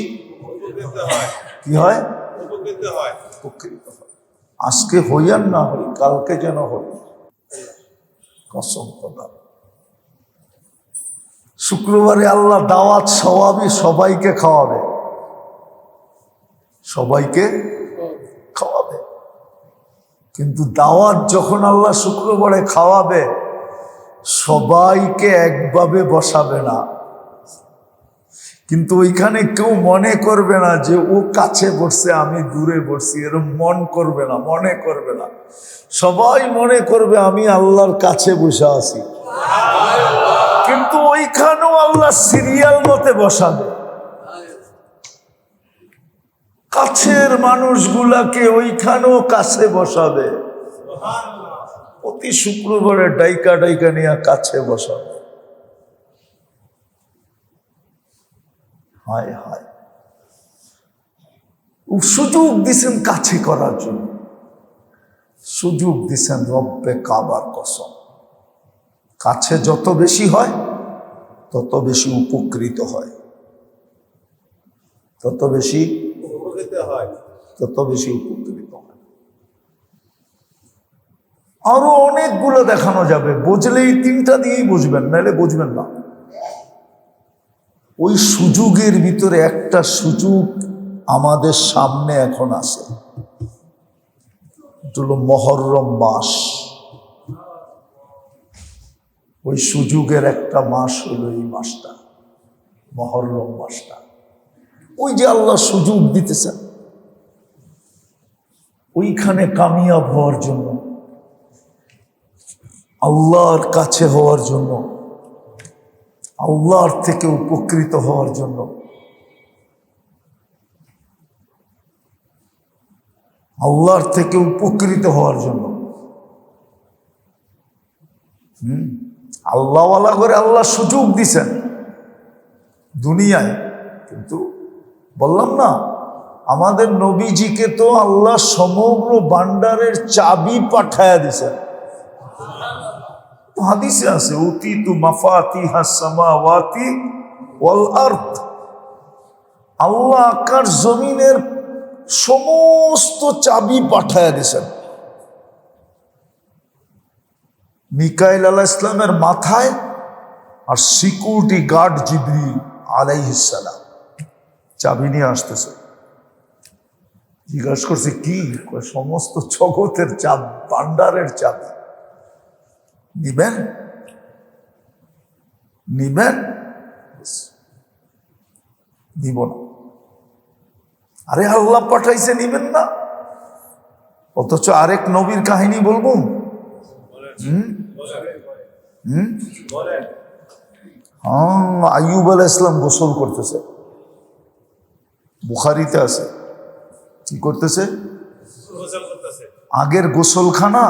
কি হয়, উপকৃত হয়। আজকে হই আর না হই, কালকে যেন হই, কসম খোদা। শুক্রবারে আল্লাহ দাওয়াত সওয়াবি সবাইকে খাওয়াবে, সবাইকে খাওয়াবে। কিন্তু দাওয়াত যখন আল্লাহ শুক্রবারে খাওয়াবে, সবাইকে একভাবে বসাবে না। কিন্তু ওইখানে কেউ মনে করবে না যে ও কাছে বসছে আমি দূরে বসছি, এরকম মন করবে না, মনে করবে না। সবাই মনে করবে আমি আল্লাহর কাছে বসে আছি। কিন্তু ওইখানেও আল্লাহ সিরিয়াল মতে বসাবে। কাছের মানুষগুলাকে ওইখানেও কাছে বসাবে, প্রতি শুক্রবারে ডাইকা ডাইকা নিয়ে কাছে বসাবে। হায় হায়, সুযোগ দিছেন কাছে করার জন্য, সুযোগ দিছেন রব্বে কাবার কসম। কাছে যত বেশি হয় তত বেশি উপকৃত হয়, তত বেশি উপকৃত হয়। আরো অনেকগুলো দেখানো যাবে, বুঝলেই 3টা দিয়েই বুঝবেন, নাহলে বুঝবেন না। ওই সুযোগের ভিতরে একটা সুযোগ আমাদের সামনে এখন আছে, হলো মুহররম মাস। ওই সুযোগের একটা মাস হলো এই মাসটা, মুহররম মাসটা। ওই যে আল্লাহ সুযোগ দিতেছেন, ওইখানে কামিয়াব হওয়ার জন্য, আল্লাহর কাছে হওয়ার জন্য, আল্লাহর থেকে উপকৃত হওয়ার জন্য, আল্লাহর থেকে উপকৃত হওয়ার জন্য আল্লাহওয়ালা করে আল্লাহ সুযোগ দিছেন দুনিয়ায়। কিন্তু বললাম না, আমাদের নবীজিকে তো আল্লাহ সমগ্র ভান্ডারের চাবি পাঠায়া দিছেন। হাদিসে আছে, উতিতু মাফাতিহাস সামাওয়াতি ওয়াল আরদ, আল্লাহ আকাশ জমিনের সমস্ত চাবি পাঠায়া দিছেন। মিকাইল আলাইহিস সালামের মাথায়, আর সিকিউরিটি গার্ড জিবরিল আলাইহিস সালাম চাবি নিয়ে আসতেছে। জিজ্ঞাসা করছে কি? সমস্ত জগতের চাবি, ভান্ডারের চাবি নিবেন? নিবেন? নিব না। আরে আল্লাহ পাঠাইছে, নিবেন না? অথচ আরেক নবীর কাহিনী বলবো। আইয়ুব আলাইহিস সালাম গোসল করতেছে, বুখারীতে আছে। কি করতেছে? আগের গোসলখানা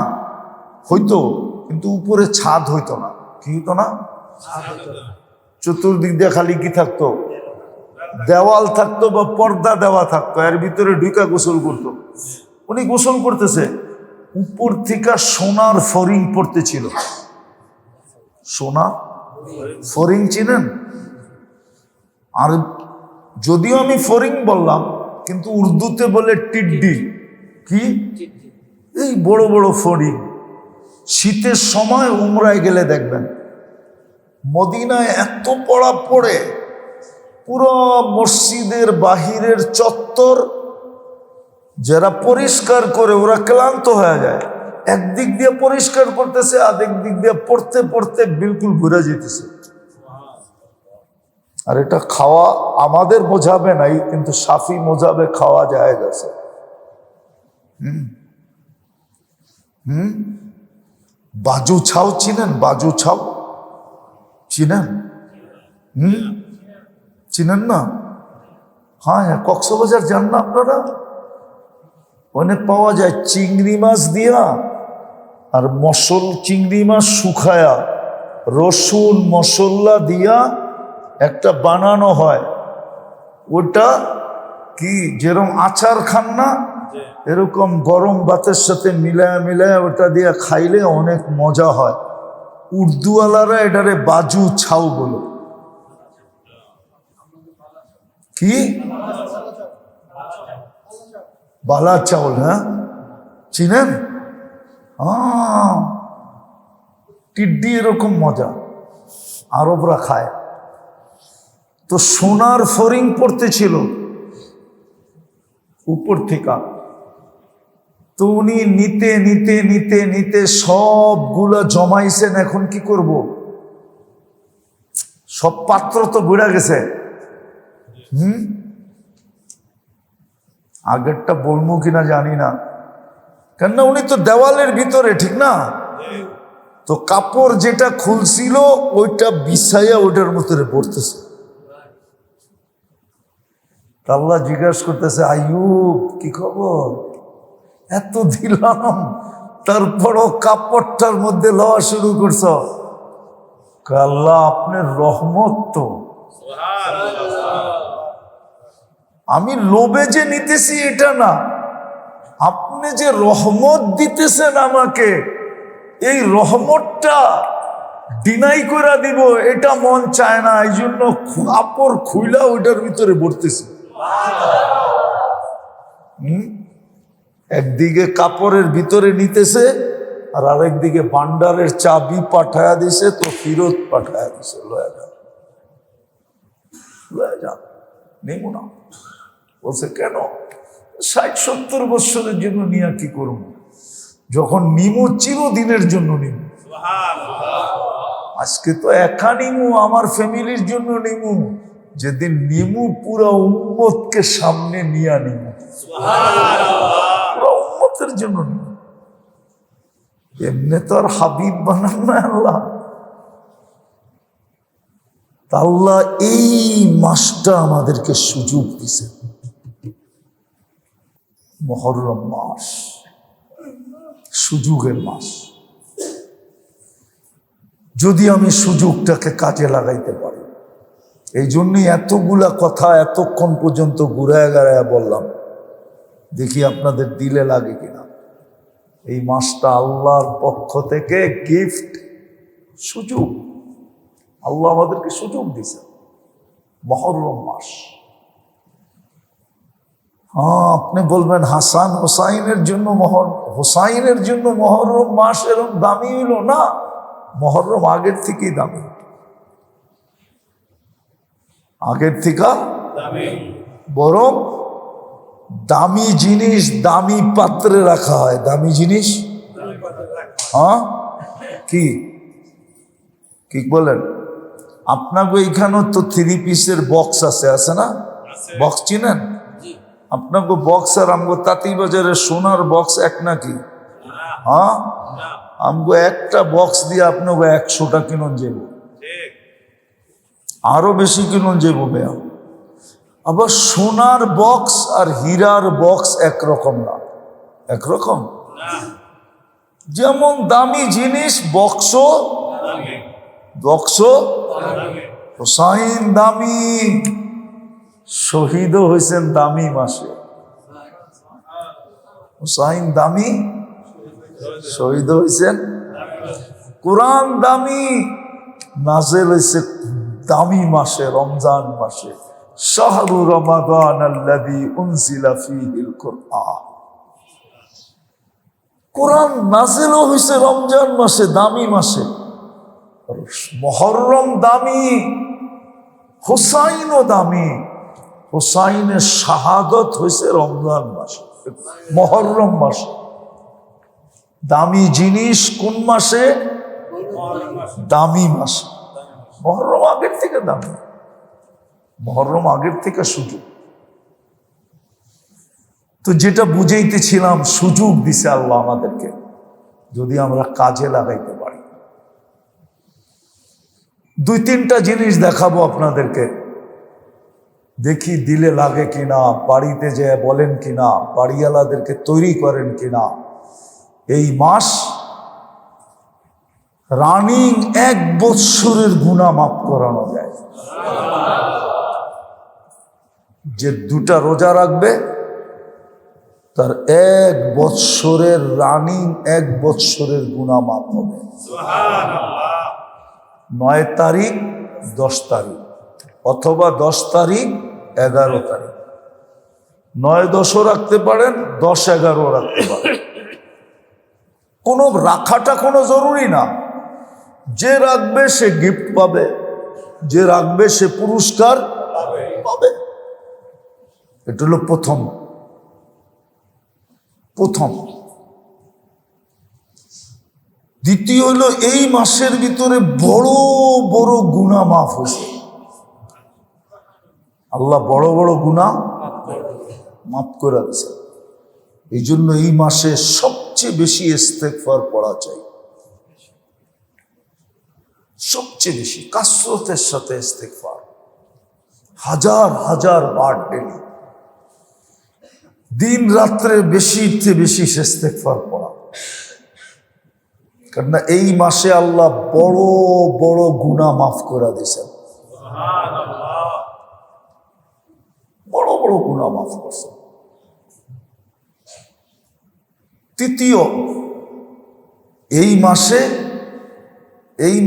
হইতো, কিন্তু উপরে ছাদ হইতো না। কি হইতো না? চতুর্দিক দিয়ে খালি কি থাকতো? দেওয়াল থাকতো বা পর্দা দেওয়া থাকতো, এর ভিতরে ঢুকা গোসল করতো। উনি গোসল করতেছে, উপর থেকে সোনার ফরিং পড়তেছিল। সোনা ফরিং চিনেন? আর যদিও আমি ফরিং বললাম, কিন্তু উর্দুতে বলে টিড্ডি। কি? এই বড় বড় ফরিং। শীতের সময় উমরায় গেলে দেখবেন মদিনায় এত পড়া পড়ে, পুরো মসজিদের বাহিরের চত্বর যারা পরিষ্কার করে ওরা ক্লান্ত হয়ে যায়। একদিক দিয়ে পরিষ্কার করতেছে, আরেক দিক দিয়ে পড়তে পড়তে বিলকুল ঘুরে যেতেছে। আর এটা খাওয়া আমাদের বোঝাবে নাই, কিন্তু শাফি মোজাবে খাওয়া যায় গেছে। বাজু ছাও চিনেন? বাজু ছাও চিনেন? চিনেন না? হ্যাঁ, কক্সবাজার যান না আপনারা? ওখানে পাওয়া যায় চিংড়ি মাছ দিয়া আর চিংড়ি মাছ শুকায়া রসুন মশলা দিয়া একটা বানানো হয়। ওটা কি যেরকম আচার খান না, এরকম গরম ভাতের সাথে মিলায়া মিলায়া ওটা দিয়ে খাইলে অনেক মজা হয়। উর্দুওয়ালারা এটারে বাজু ছাউ বলো। কি? বালা চাউল। হ্যাঁ, চিনেন? টিড্ডি এরকম মজা, আরবরা খায়। তো সোনার ফরিং পড়তেছিল উপর থেকে। তো উনি নিতে নিতে নিতে নিতে সবগুলা জমাইছেন। এখন কি করব? সব পাত্র তো বুড়া গেছে। আগেরটা বলবো কিনা জানি না, কেননা উনি তো দেওয়ালের ভিতরে, ঠিক না? তো কাপড় যেটা খুলছিল ওইটা বিছাইয়া ওইটার মধ্যে পড়তেছে। আল্লাহ জিজ্ঞাসা করতেছে, আইয়ুব কি খবর? এত দিলাম, তারপরও কাপড়টার মধ্যে লওয়া শুরু করছ। আল্লাহ আপনার রহমত তো। আমি লোভে যে নিতেছি এটা না, আপনি যে রহমত দিতেছেন আমাকে, এই রহমতটা ডিনাই করে দিব এটা মন চায় না। এই জন্য কাপড় খুইলা ওইটার ভিতরে ভরতেছি। একদিকে কাপড়ের ভিতরে নিতেছে, আর আরেকদিকে ভান্ডারের চাবি পাঠায়া দিছে, তো ফিরত পাঠায়া দিছে, লয়া যা নেব না। বলছে কেন? 60-70 বছরের জন্য নিয়ে কি করব? যখন নিমু চিরদিনের জন্য নিমু। আজকে তো একা নিমু, আমার ফ্যামিলির জন্য নিমু। যেদিন নিমু পুরো উম্মতকে সামনে নিয়ে নিমু, পুরো উম্মতের জন্য নিমু। এমনি তো আর হাবিব বানান না আল্লাহ। আল্লাহ এই মাসটা আমাদেরকে সুযোগ দিছে। মুহররম মাস সুযোগের মাস। যদি আমি সুযোগটাকে কাজে লাগাইতে পারি, এই জন্যই এতগুলা কথা এতক্ষণ পর্যন্ত ঘুরায় গাড়ায় বললাম। দেখি আপনাদের দিলে লাগে কিনা। এই মাসটা আল্লাহর পক্ষ থেকে গিফট, সুযোগ। আল্লাহ আমাদেরকে সুযোগ দিছে। মুহররম মাস। হ্যাঁ, আপনি বলবেন হাসান হোসাইনের জন্য হোসাইনের জন্য মুহররম মাস এরকম দামি হইল না। মুহররম আগের থেকেই দামি, আগের থেকে বরং দামি জিনিস দামি পাত্রে রাখা হয়। দামি জিনিস, হ্যাঁ, কি কি বলেন? আপনাকে এইখানেও তো 3 পিসের বক্স আছে না? বক্স চিনেন? আপনাকে বক্স আর আমগো তাঁতিবাজারের সোনার বক্স এক নাকি? হ্যাঁ, আমগো একটা বক্স দিয়ে আপনাকে 100টা কিনুন যাব, আরো বেশি কিনুন যাব ভাইয়া। আবার সোনার বক্স আর হীরার বক্স একরকম না। একরকম? যেমন দামি জিনিস বক্স হুসাইন দামি, শহীদও হয়েছেন দামি মাসে। হুসাইন দামি, শহীদ হয়েছেন। কোরআন দামি, নাজেল হয়েছে দামি মাসে, রমজান মাসে। শাহরু রমাদান আল্লাযী উনজিলা ফীহিল কুরআন। কোরআন নাজেলও হয়েছে রমজান মাসে, দামি মাসে। মুহররম দামি, হুসাইনও দামি। হুসাইনের শাহাদত হয়েছে রমজান মাসে, মুহররম মাসে। দামি জিনিস কোন মাসে? দামি মাসে। মুহররম আগের থেকে দামি, মুহররম আগের থেকে সুযোগ। তো যেটা বুঝাইতেছিলাম, সুযোগ দিছে আল্লাহ আমাদেরকে, যদি আমরা কাজে লাগাইতে পারি। দুই তিনটা জিনিস দেখাবো আপনাদেরকে, দেখি দিলে লাগে কিনা, বাড়িতে যে বলেন কিনা, বাড়িওয়ালাদেরকে তৈরি করেন কিনা। এই মাস রানিং 1 বৎসরের গুনাহ মাফ করানো যায়। যে 2টা রোজা রাখবে তার 1 বৎসরের রানিং 1 বৎসরের গুনাহ মাফ হবে। 9 তারিখ 10 তারিখ, অথবা 10 তারিখ 11 তারিখ। 9-10ও রাখতে পারেন, 10-11ও রাখতে পারেন। কোনো রাখাটা কোনো জরুরি না। যে রাখবে সে গিফট পাবে, যে রাখবে সে পুরস্কার পাবে। এটা হলো প্রথম। দ্বিতীয় হলো এই মাসের ভিতরে বড় বড় গুনাহ মাফ হয়েছে। আল্লাহ বড় বড় গুনাহ মাফ করে দিয়েছে। এই জন্য এই মাসে সবচেয়ে বেশি ইস্তেগফার পড়া চাই, সবচেয়ে বেশি কাসরতের সাথে ইস্তেগফার, হাজার হাজার বার ডেলি, দিন রাত্রে বেশির চেয়ে বেশি ইস্তেগফার পড়া। কারণ এই মাসে আল্লাহ বড় বড় গুনাহ মাফ করে দিয়েছেন, বড় বড় গুনাহ মাফ করছেন। তৃতীয়, এই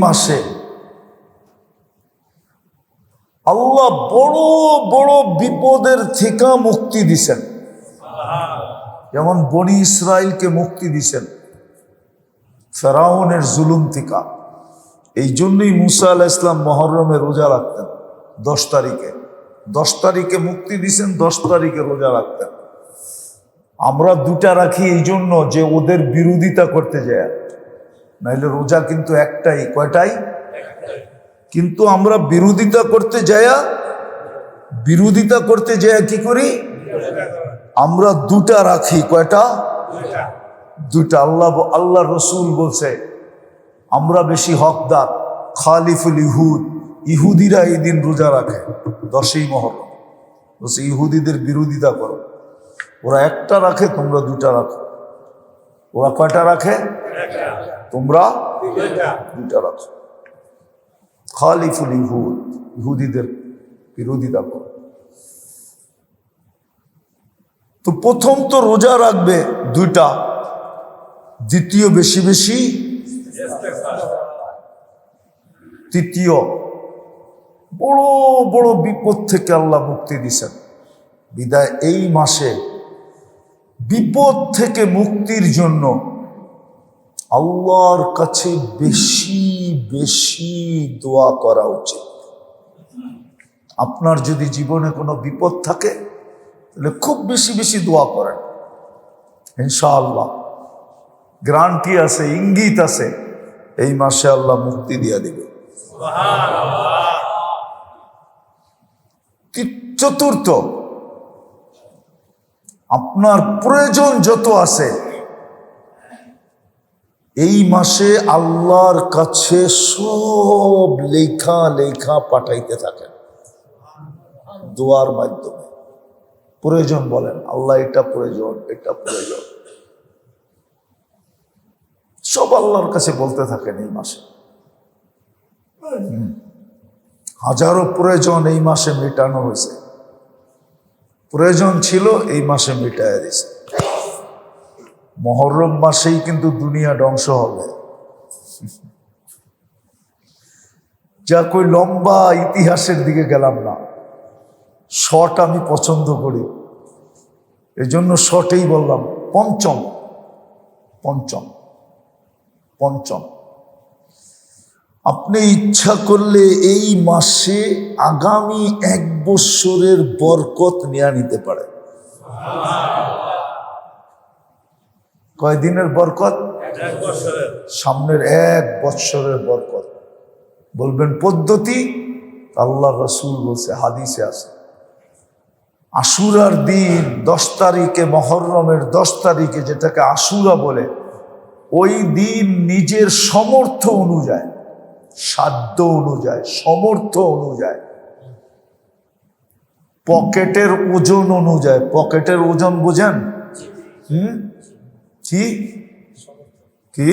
মাসে আল্লাহ বড় বড় বিপদের থেকে মুক্তি দিছেন। যেমন বনি ইসরাইলকে মুক্তি দিছেন ফেরাউনের জুলুম থেকে। এই জন্যই মুসা আলাইহিস সালাম মুহররমে রোজা রাখতেন 10 তারিখে। 10 তারিখে মুক্তি দিছেন, 10 তারিখে রোজা রাখতেন। আমরা 2টা রাখি এই জন্য যে ওদের বিরোধিতা করতে যায়, নাইলে রোজা কিন্তু একটাই। কয়টাই? কিন্তু আমরা বিরোধিতা করতে যায় কি করি? আমরা 2টা রাখি। কয়টা? 2টা। আল্লাহ রসুল বলছে আমরা বেশি হকদার। খালিফুল ইহুদ, ইহুদিরা এই দিন রোজা রাখে 10ই মুহররম। বলছে ইহুদিদের বিরোধিতা করো, ওরা 1টা রাখে, তোমরা 2টা রাখো। ওরা কয়টা রাখে? তোমরা 2টা রাখো। খালিফুল ইহুদ, ইহুদিদের বিরোধিতা করো। তো প্রথম তো রোজা রাখবে 2টা, দ্বিতীয় বেশি বেশি, তৃতীয় বড় বড় বিপদ থেকে আল্লাহ মুক্তি দিছেন। বিদায় এই মাসে বিপদ থেকে মুক্তির জন্য আল্লাহর কাছে বেশি বেশি দোয়া করা উচিত। আপনার যদি জীবনে কোনো বিপদ থাকে তাহলে খুব বেশি বেশি দোয়া করেন, ইনশাআল্লাহ গ্যারান্টি আছে, ইঙ্গিত আছে, এই মাসে আল্লাহ মুক্তি দিয়ে দিবে। চতুর্থ, আপনার প্রয়োজন যত আছে এই মাসে আল্লাহর কাছে সব লেখা পাঠাইতে থাকেন দোয়ার মাধ্যমে। প্রয়োজন বলেন, আল্লাহ এটা প্রয়োজন, এটা প্রয়োজন, সব আল্লাহর কাছে বলতে থাকেন এই মাসে। হাজারো প্রয়োজন এই মাসে মেটানো হয়েছে, প্রয়োজন ছিল এই মাসে মিটাইয়া দিছে। মুহররম মাসেই কিন্তু দুনিয়া ধ্বংস হবে। যা কই লম্বা ইতিহাসের দিকে গেলাম না, শর্ট আমি পছন্দ করি, এই জন্য শর্টেই বললাম। পঞ্চম পঞ্চম পঞ্চম আপনি ইচ্ছা করলে এই মাসে আগামী 1 বৎসরের বরকত নিয়ে নিতে পারে। কয়দিনের বরকত? সামনের 1 বৎসরের বরকত। বলবেন পদ্ধতি? আল্লাহ রসুল বলছে, হাদিসে আছে, আশুরার দিন 10 তারিখে, মুহররমের 10 তারিখে, যেটাকে আশুরা বলে, ওই দিন নিজের সমর্থ অনুযায়ী, সাধ্য অনুযায়ী, সমর্থ অনুযায়ী, পকেটের ওজন অনুযায়ী, পকেটের ওজন বোঝেন? কি কি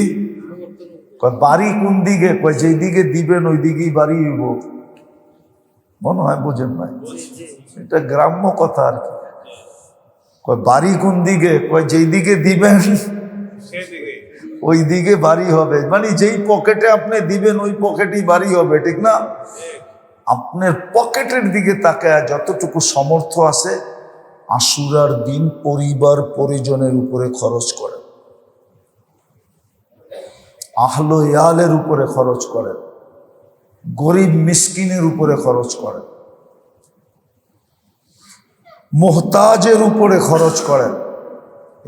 বাড়ি কোন দিকে? যেই দিকে দিবেন ওই দিকেই বাড়ি হইব, মনে হয় বোঝেন নাই, এটা গ্রাম্য কথা আর কি। বাড়ি কোন দিকে? যেই দিকে দিবেন ওই দিকে বাড়ি হবে, মানে যেই পকেটে আপনি দিবেন ওই পকেটেই বাড়ি হবে, ঠিক না? আপনার পকেটের দিকে তাকায় যতটুকু সমর্থ আছে, আশুরার দিন পরিবার পরিজনের উপরে খরচ করেন, আহলো ইয়ালের উপরে খরচ করেন, গরিব মিসকিনের উপরে খরচ করেন, মুহতাজের উপরে খরচ করেন।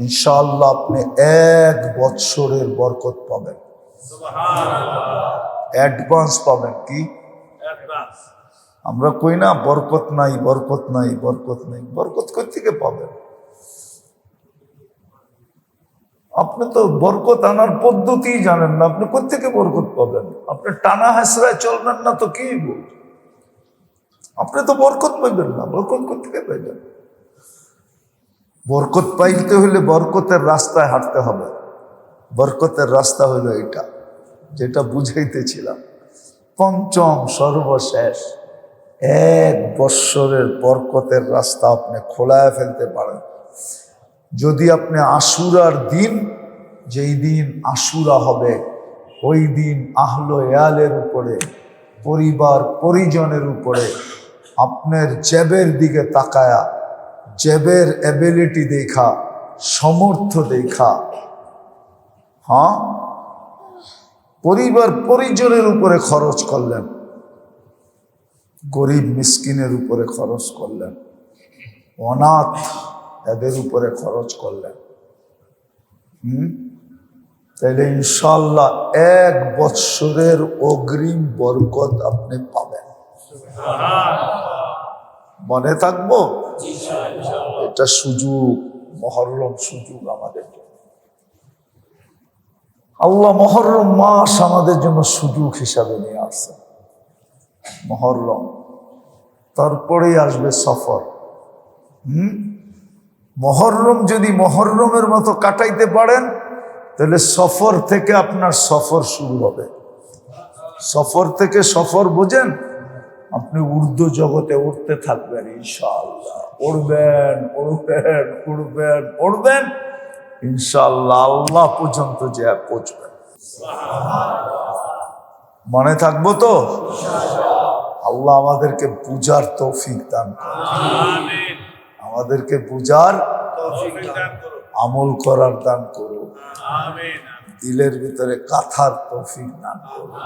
ইনশাআল্লাহ আপনি 1 বৎসরের বরকত পাবেন, অ্যাডভান্স পাবেন। কি আমরা কই না বরকত নাই, বরকত নাই, বরকত নাই, বরকত কই থেকে পাবেন? আপনি তো বরকত আনার পদ্ধতি জানেন না, আপনি কোথা থেকে বরকত পাবেন? আপনি টানা হাসরায় চলবেন না তো কি বল, আপনি তো বরকত পাইবেন না, বরকত কোথা থেকে পাইবেন? বরকত পাইতে হইলে বরকতের রাস্তায় হাঁটতে হবে। বরকতের রাস্তা হইল এটা, যেটা বুঝাইতেছিলাম। পঞ্চম সর্বশেষ, 1 বৎসরের বরকতের রাস্তা আপনি খোলায় ফেলতে পারেন যদি আপনি আশুরার দিন, যেই দিন আশুরা হবে, ওই দিন আহলো ইয়ালের উপরে, পরিবার পরিজনের উপরে আপনার জেবের দিকে তাকায়া, জেবের এবিলিটি দেখা, সমর্থ দেখা, হ্যাঁ, পরিবার পরিজনের উপরে খরচ করলেন, গরিব মিসকিনের উপরে খরচ করলেন, অনাথ এদের উপরে খরচ করলেন, তাইলে ইনশাআল্লাহ 1 বৎসরের অগ্রিম বরকত আপনি পাবেন। মনে থাকবো? এটা সুযোগ, মুহররম সুযোগ আমাদের জন্য। আল্লাহ মুহররম মাস আমাদের জন্য সুযোগ হিসাবে নিয়ে আসছে। মুহররম, তারপরেই আসবে সফর। মুহররম যদি মুহররমের মতো কাটাইতে পারেন, তাহলে সফর থেকে আপনার সফর শুরু হবে। সফর থেকে সফর বোঝেন? আপনি উর্দু জগতে উঠতে থাকবেন ইনশাআল্লাহ, উড়বেন উড়বেন উড়বেন উড়বেন, ইনশাআল্লাহ আল্লাহ পর্যন্ত যে পৌঁছবেন। মনে থাকবো তো? আল্লাহ আমাদেরকে বুঝার তৌফিক দান করুন, আমাদেরকে বুঝার, আমল করার দান করুন, দিলের ভিতরে কাথার তৌফিক দান করুন।